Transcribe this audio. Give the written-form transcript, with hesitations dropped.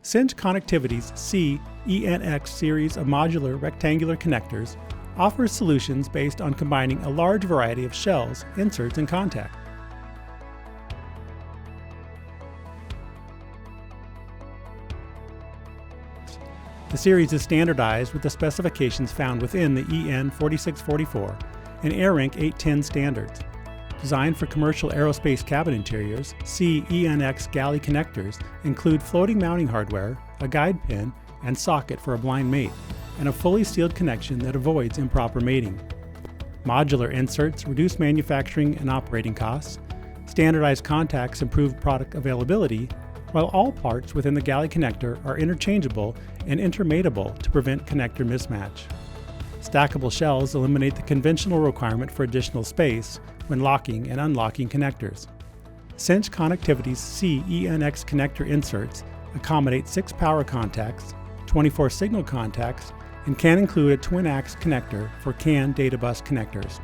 Cinch Connectivity's C-ENX series of modular rectangular connectors offers solutions based on combining a large variety of shells, inserts, and contacts. The series is standardized with the specifications found within the EN4644 and ARINC 810 standards. Designed for commercial aerospace cabin interiors, C-ENX Galley connectors include floating mounting hardware, a guide pin and socket for a blind mate, and a fully sealed connection that avoids improper mating. Modular inserts reduce manufacturing and operating costs. Standardized contacts improve product availability, while all parts within the galley connector are interchangeable and intermateable to prevent connector mismatch. Stackable shells eliminate the conventional requirement for additional space when locking and unlocking connectors. Cinch Connectivity's C-ENX Connector inserts accommodate 6 power contacts, 24 signal contacts, and can include a Twinax connector for CAN data bus connectors.